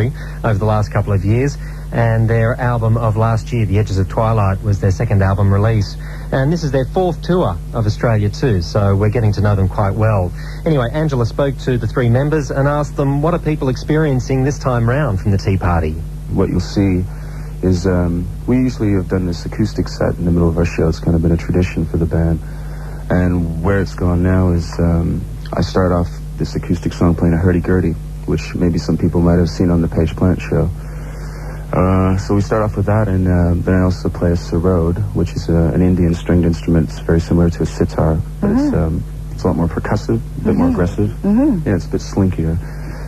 over the last couple of years, and their album of last year, The Edges of Twilight, was their second album release. And this is their fourth tour of Australia too, so we're getting to know them quite well. Anyway, Angela spoke to the three members and asked them what are people experiencing this time round from the Tea Party. What you'll see is we usually have done this acoustic set in the middle of our show. It's kind of been a tradition for the band. And where it's gone now is I start off this acoustic song playing a hurdy-gurdy, which maybe some people might have seen on the Page Plant show. So we start off with that, and then I also play a sarod, which is an Indian stringed instrument. It's very similar to a sitar, but it's a lot more percussive, a bit more aggressive. Yeah, it's a bit slinkier.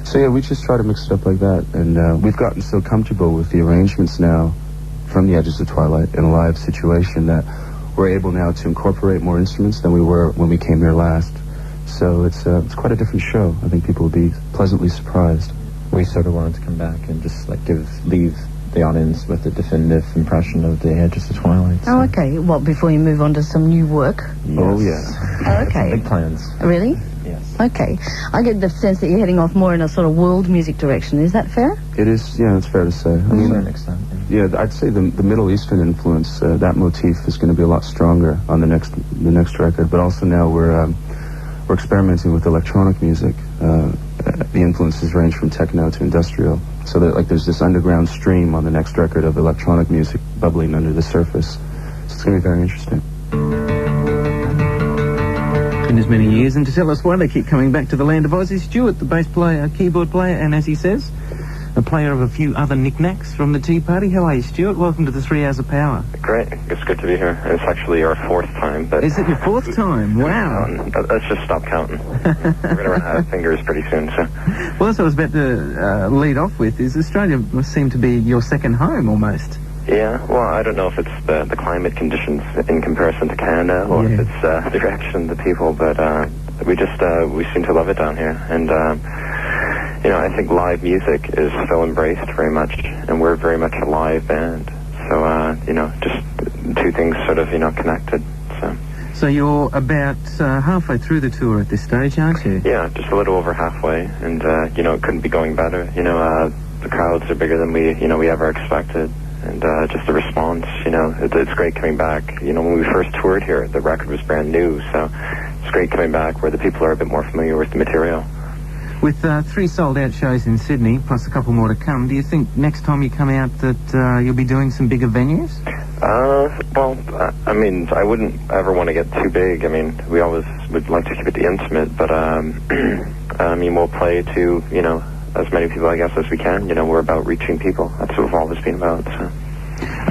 So yeah, we just try to mix it up like that, and we've gotten so comfortable with the arrangements now from The Edges of Twilight in a live situation that we're able now to incorporate more instruments than we were when we came here last. So it's quite a different show. I think people will be pleasantly surprised. We sort of wanted to come back and just like leave the audience with a definitive impression of The Edges of Twilight. So. Oh, okay. Well, before you move on to some new work? Yes. Oh, yeah. Oh, okay. Big plans. Really? Yes. Okay. I get the sense that you're heading off more in a sort of world music direction. Is that fair? It is, yeah, it's fair to say. To a certain extent. Yeah, I'd say the Middle Eastern influence, that motif is going to be a lot stronger on the next record. But also now we're experimenting with electronic music. The influences range from techno to industrial. So that there's this underground stream on the next record of electronic music bubbling under the surface. So it's going to be very interesting. In as many years, and to tell us why they keep coming back to the land of Oz is Stuart, the bass player, keyboard player, and as he says, a player of a few other knickknacks from the Tea Party. How are you, Stuart? Welcome to the 3 Hours of Power. Great. It's good to be here. It's actually our fourth time, but... Is it your fourth time? Wow. Let's just stop counting. We're going to run out of fingers pretty soon, so... Well, that's what I was about to lead off with, is Australia must seem to be your second home, almost. Yeah, well, I don't know if it's the climate conditions in comparison to Canada, or if it's the direction of the people, but we seem to love it down here, and... I think live music is still embraced very much, and we're very much a live band. So, just two things sort of, connected. So you're about halfway through the tour at this stage, aren't you? Yeah, just a little over halfway, and, it couldn't be going better. The crowds are bigger than we ever expected, and just the response, it's great coming back. When we first toured here, the record was brand new, so it's great coming back where the people are a bit more familiar with the material. With 3 sold-out shows in Sydney, plus a couple more to come, do you think next time you come out that you'll be doing some bigger venues? I wouldn't ever want to get too big. We always would like to keep it intimate, but, we'll play to, as many people, I guess, as we can. We're about reaching people. That's what we've always been about, so.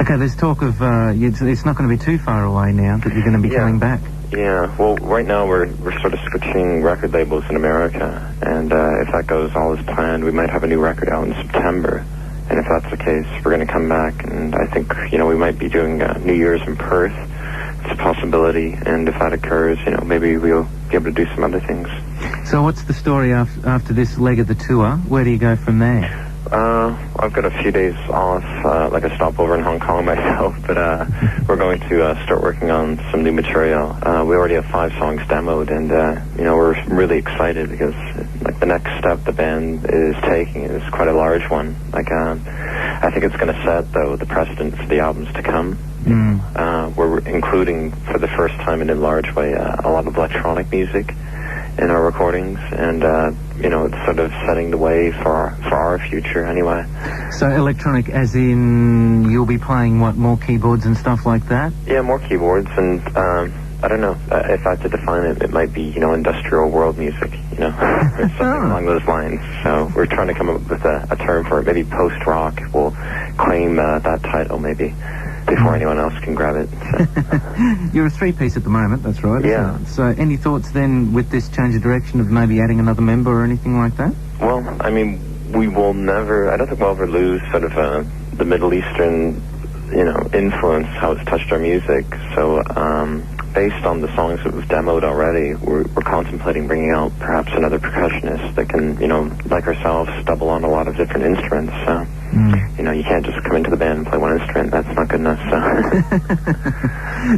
Okay, there's talk of, it's not going to be too far away now that you're going to be coming back. Yeah, well, right now we're sort of switching record labels in America, and if that goes all as planned, we might have a new record out in September. And if that's the case, we're going to come back, and I think, we might be doing New Year's in Perth. It's a possibility, and if that occurs, maybe we'll be able to do some other things. So what's the story after this leg of the tour? Where do you go from there? I've got a few days off, like a stopover in Hong Kong myself, but we're going to start working on some new material. We already have 5 songs demoed, and we're really excited because the next step the band is taking is quite a large one. I think it's going to set the precedent for the albums to come. We're including for the first time in a large way a lot of electronic music in our recordings, and it's sort of setting the way for our future anyway. So electronic as in you'll be playing more keyboards and stuff like that? Yeah, more keyboards, and I don't know if I had to define it, it might be industrial world music, or something along those lines. So we're trying to come up with a term for it. Maybe post-rock will claim that title maybe before anyone else can grab it. So. You're a 3-piece at the moment, that's right? Yeah. So any thoughts then with this change of direction of maybe adding another member or anything like that? Well, we will never, I don't think we'll ever lose sort of the Middle Eastern, influence, how it's touched our music. So based on the songs that we've demoed already, we're contemplating bringing out perhaps another percussionist that can, like ourselves, double on a lot of different instruments. So, you can't just come into the band and play one instrument. That's not good enough.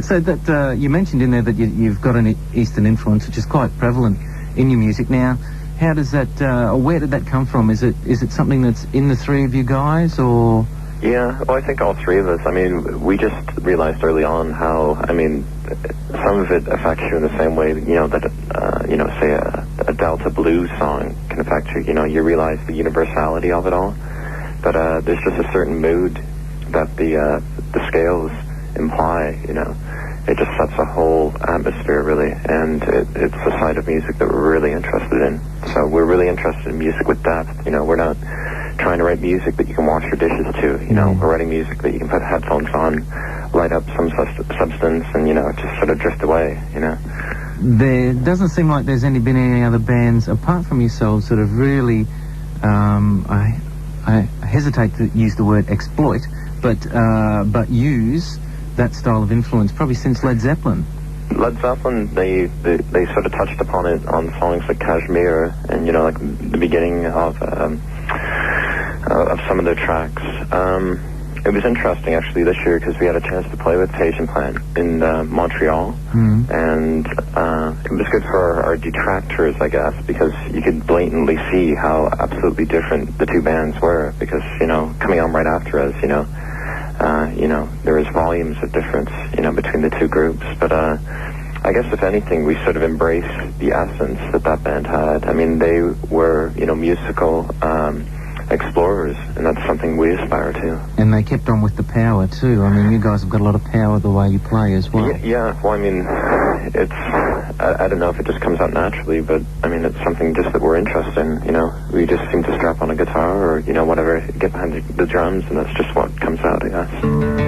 So, so that you mentioned in there that you've got an Eastern influence, which is quite prevalent in your music now. How does that, where did that come from? Is it something that's in the three of you guys, or...? Yeah, well, I think all three of us. I mean, we just realized early on how, I mean, some of it affects you in the same way, you know, that, you know, say a Delta blues song can affect you. You know, you realize the universality of it all. But there's just a certain mood that the scales imply, you know. It just sets a whole atmosphere, really, and it's a side of music that we're really interested in. So we're really interested in music with depth. You know, we're not trying to write music that you can wash your dishes to. You know, we're writing music that you can put headphones on, light up some substance, and, you know, just sort of drift away, you know. There doesn't seem like there's been any other bands, apart from yourselves, that have really, I hesitate to use the word exploit, but use that style of influence probably since Led Zeppelin. Led Zeppelin, they sort of touched upon it on songs like Kashmir and, you know, like the beginning of some of their tracks. It was interesting, actually, this year, because we had a chance to play with Patient Plant in Montreal, and it was good for our detractors, I guess, because you could blatantly see how absolutely different the two bands were, because, you know, coming on right after us, you know, there was volumes of difference, you know, between the two groups. But I guess, if anything, we sort of embraced the essence that band had. I mean, they were, you know, musical explorers, and that's something we aspire to. And they kept on with the power, too. I mean, you guys have got a lot of power the way you play as well. Yeah, well, I mean, it's, I don't know if it just comes out naturally, but, I mean, it's something just that we're interested in, you know. We just seem to strap on a guitar or, you know, whatever, get behind the drums, and that's just what comes out, I guess.